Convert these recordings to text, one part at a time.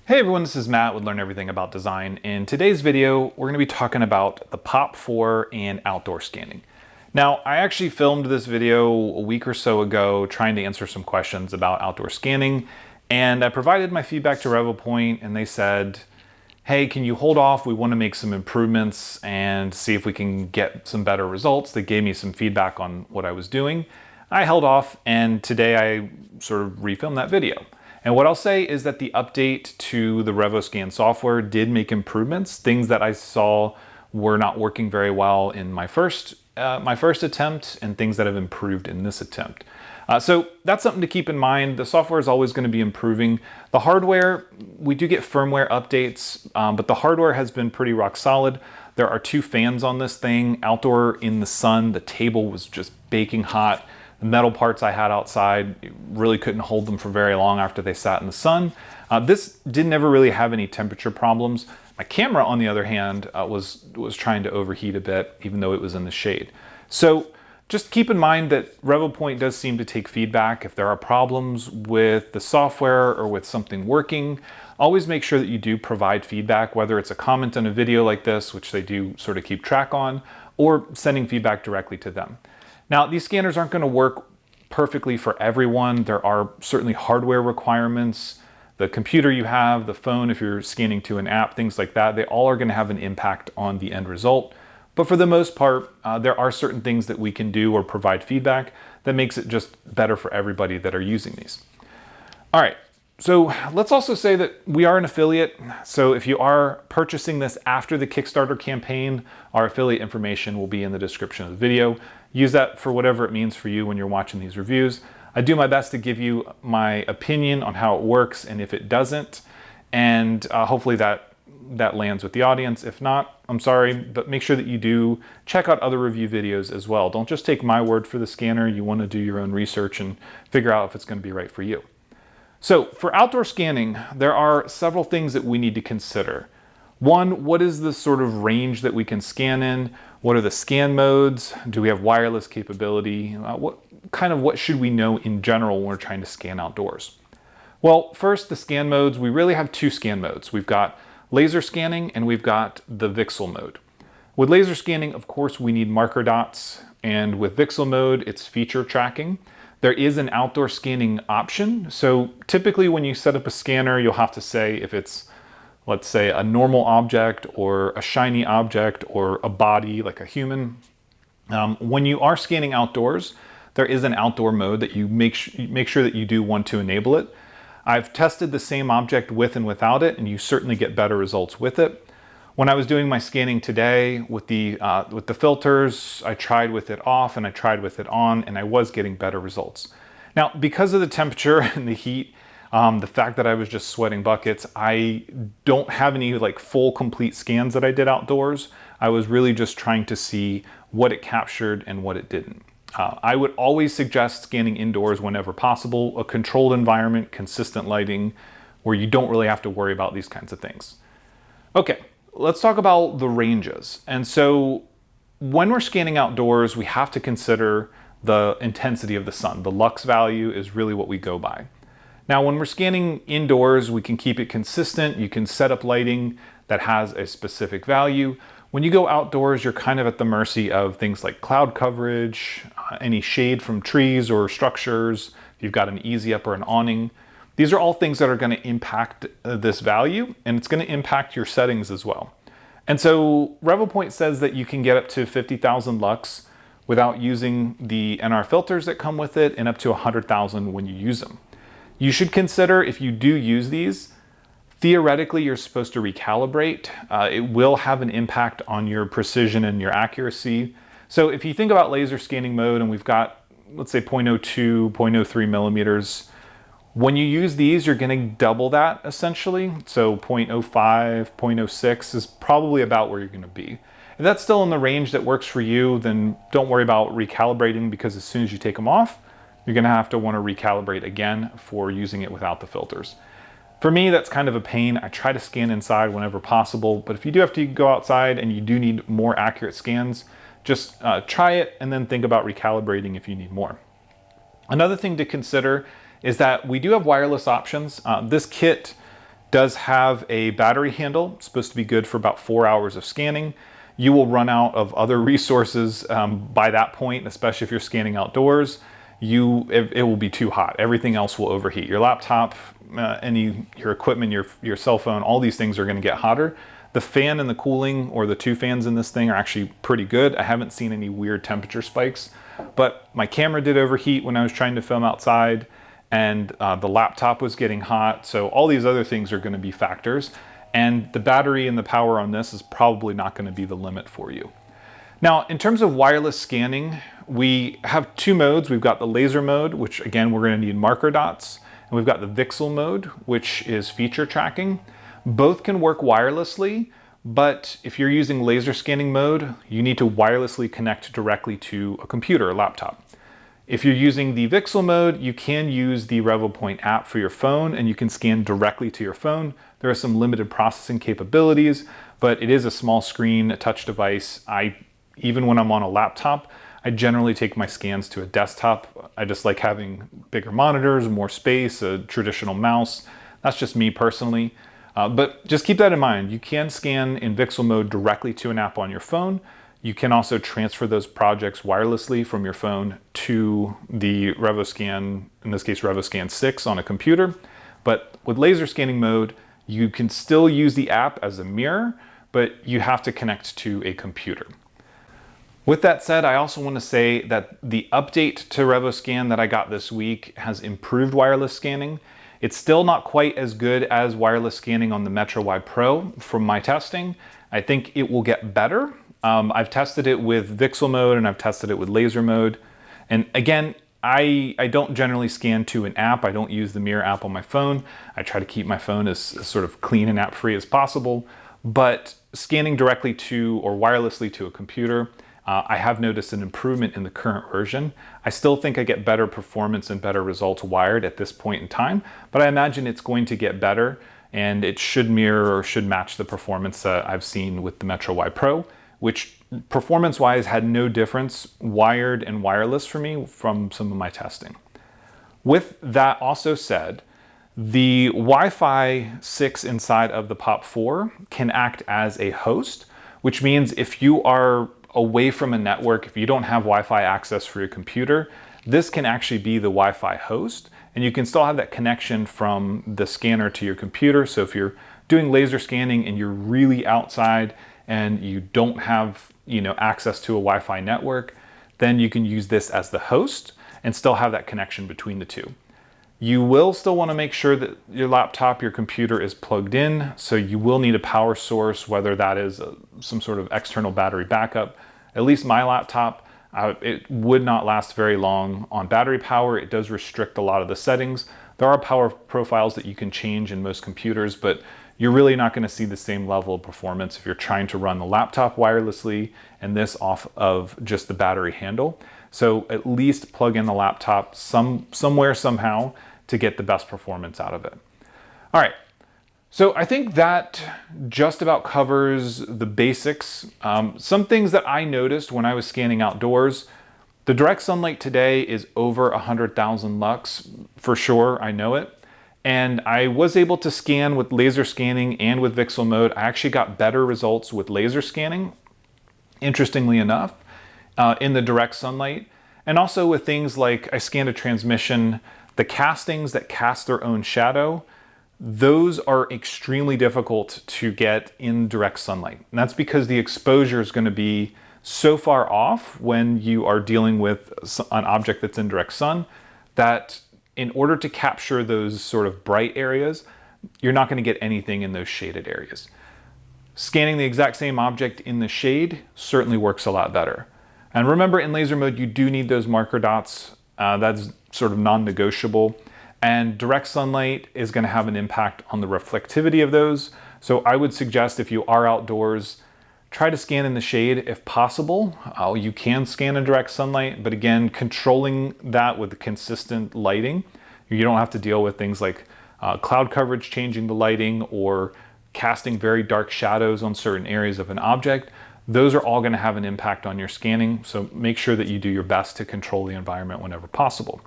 Hey everyone, this is Matt with Learn Everything About Design. In today's video, we're going to be talking about the POP4 and outdoor scanning. Now, I actually filmed this video a week or so ago trying to answer some questions about outdoor scanning, and I provided my feedback to Revopoint, and they said, hey, can you hold off? We want to make some improvements and see if we can get some better results. They gave me some feedback on what I was doing. I held off, and today I sort of refilmed that video. And what I'll say is that the update to the RevoScan software did make improvements, things that I saw were not working very well in my first attempt, and things that have improved in this attempt. So that's something to keep in mind. The software is always going to be improving. The hardware, we do get firmware updates, but the hardware has been pretty rock solid. There are 2 fans on this thing, outdoor in the sun. The table was just baking hot. The metal parts I had outside, really couldn't hold them for very long after they sat in the sun. This didn't ever really have any temperature problems. My camera, on the other hand, was trying to overheat a bit, even though it was in the shade. So just keep in mind that Revopoint does seem to take feedback. If there are problems with the software or with something working, always make sure that you do provide feedback, whether it's a comment on a video like this, which they do sort of keep track on, or sending feedback directly to them. Now, these scanners aren't going to work perfectly for everyone. There are certainly hardware requirements. The computer you have, the phone, if you're scanning to an app, things like that, they all are going to have an impact on the end result. But for the most part, there are certain things that we can do or provide feedback that makes it just better for everybody that are using these. All right, so let's also say that we are an affiliate. So if you are purchasing this after the Kickstarter campaign, our affiliate information will be in the description of the video. Use that for whatever it means for you when you're watching these reviews. I do my best to give you my opinion on how it works and if it doesn't, and hopefully that lands with the audience. If not, I'm sorry, but make sure that you do check out other review videos as well. Don't just take my word for the scanner. You want to do your own research and figure out if it's going to be right for you. So for outdoor scanning, there are several things that we need to consider. One, what is the sort of range that we can scan in? What are the scan modes? Do we have wireless capability? What should we know in general when we're trying to scan outdoors? Well, first, the scan modes. We really have 2 scan modes. We've got laser scanning and we've got the VCSEL mode. With laser scanning, of course, we need marker dots, and with VCSEL mode, it's feature tracking. There is an outdoor scanning option. So typically when you set up a scanner, you'll have to say if it's, let's say, a normal object or a shiny object or a body like a human. When you are scanning outdoors, there is an outdoor mode that you make sure that you do want to enable it. I've tested the same object with and without it, and you certainly get better results with it. When I was doing my scanning today with the filters, I tried with it off and I tried with it on, and I was getting better results. Now, because of the temperature and the heat, the fact that I was just sweating buckets, I don't have any full complete scans that I did outdoors. I was really just trying to see what it captured and what it didn't. I would always suggest scanning indoors whenever possible, a controlled environment, consistent lighting, where you don't really have to worry about these kinds of things. Okay, let's talk about the ranges. And so when we're scanning outdoors, we have to consider the intensity of the sun. The lux value is really what we go by. Now, when we're scanning indoors, we can keep it consistent. You can set up lighting that has a specific value. When you go outdoors, you're kind of at the mercy of things like cloud coverage, any shade from trees or structures, if you've got an easy up or an awning. These are all things that are going to impact this value, and it's going to impact your settings as well. And so Revopoint says that you can get up to 50,000 lux without using the NR filters that come with it, and up to 100,000 when you use them. You should consider, if you do use these, theoretically you're supposed to recalibrate. It will have an impact on your precision and your accuracy. So if you think about laser scanning mode, and we've got, let's say 0.02, 0.03 millimeters, when you use these, you're going to double that essentially. So 0.05, 0.06 is probably about where you're going to be. If that's still in the range that works for you, then don't worry about recalibrating, because as soon as you take them off, you're going to have to want to recalibrate again for using it without the filters. For me, that's kind of a pain. I try to scan inside whenever possible, but if you do have to go outside and you do need more accurate scans, just try it and then think about recalibrating if you need more. Another thing to consider is that we do have wireless options. This kit does have a battery handle. It's supposed to be good for about 4 hours of scanning. You will run out of other resources by that point, especially if you're scanning outdoors. It will be too hot. Everything else will overheat. Your laptop, your equipment, your cell phone, all these things are going to get hotter. The fan and the cooling, or the two fans in this thing, are actually pretty good. I haven't seen any weird temperature spikes, but my camera did overheat when I was trying to film outside, and the laptop was getting hot. So all these other things are going to be factors, and the battery and the power on this is probably not going to be the limit for you. Now, in terms of wireless scanning, we have two modes. We've got the laser mode, which again, we're going to need marker dots, and we've got the VCSEL mode, which is feature tracking. Both can work wirelessly, but if you're using laser scanning mode, you need to wirelessly connect directly to a computer or laptop. If you're using the VCSEL mode, you can use the Revopoint app for your phone, and you can scan directly to your phone. There are some limited processing capabilities, but it is a small screen, a touch device. Even when I'm on a laptop, I generally take my scans to a desktop. I just like having bigger monitors, more space, a traditional mouse. That's just me personally. But just keep that in mind. You can scan in VCSEL mode directly to an app on your phone. You can also transfer those projects wirelessly from your phone to the RevoScan, in this case RevoScan 6 on a computer. But with laser scanning mode, you can still use the app as a mirror, but you have to connect to a computer. With that said, I also want to say that the update to RevoScan that I got this week has improved wireless scanning. It's still not quite as good as wireless scanning on the Metro Y Pro from my testing. I think it will get better. I've tested it with VCSEL mode and I've tested it with laser mode. And again, I don't generally scan to an app. I don't use the Mirror app on my phone. I try to keep my phone as sort of clean and app free as possible. But scanning directly to or wirelessly to a computer, I have noticed an improvement in the current version. I still think I get better performance and better results wired at this point in time, but I imagine it's going to get better, and it should mirror or should match the performance that I've seen with the Metro Y Pro, which performance-wise had no difference wired and wireless for me from some of my testing. With that also said, the Wi-Fi 6 inside of the POP4 can act as a host, which means if you are away from a network, if you don't have Wi-Fi access for your computer, this can actually be the Wi-Fi host, and you can still have that connection from the scanner to your computer. So if you're doing laser scanning and you're really outside and you don't have, access to a Wi-Fi network, then you can use this as the host and still have that connection between the two. You will still want to make sure that your laptop, your computer is plugged in, so you will need a power source, whether that is some sort of external battery backup. At least my laptop, it would not last very long on battery power. It does restrict a lot of the settings. There are power profiles that you can change in most computers, but you're really not going to see the same level of performance if you're trying to run the laptop wirelessly and this off of just the battery handle. So at least plug in the laptop somewhere, somehow, to get the best performance out of it. All right, so I think that just about covers the basics. Some things that I noticed when I was scanning outdoors: the direct sunlight today is over 100,000 lux, for sure, I know it. And I was able to scan with laser scanning and with VCSEL mode. I actually got better results with laser scanning, interestingly enough, in the direct sunlight. And also with things like, I scanned a transmission, the castings that cast their own shadow, those are extremely difficult to get in direct sunlight. And that's because the exposure is going to be so far off when you are dealing with an object that's in direct sun that in order to capture those sort of bright areas, you're not going to get anything in those shaded areas. Scanning the exact same object in the shade certainly works a lot better. And remember, in laser mode, you do need those marker dots. That's sort of non-negotiable. And direct sunlight is going to have an impact on the reflectivity of those. So I would suggest, if you are outdoors, try to scan in the shade if possible. You can scan in direct sunlight, but again, controlling that with consistent lighting. You don't have to deal with things like cloud coverage changing the lighting or casting very dark shadows on certain areas of an object. Those are all going to have an impact on your scanning, so make sure that you do your best to control the environment whenever possible.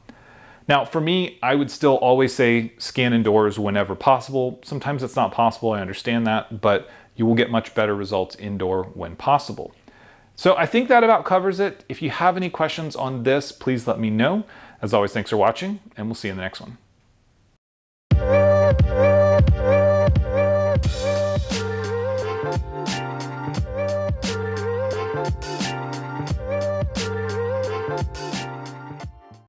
Now, for me, I would still always say scan indoors whenever possible. Sometimes it's not possible, I understand that, but you will get much better results indoor when possible. So I think that about covers it. If you have any questions on this, please let me know. As always, thanks for watching, and we'll see you in the next one.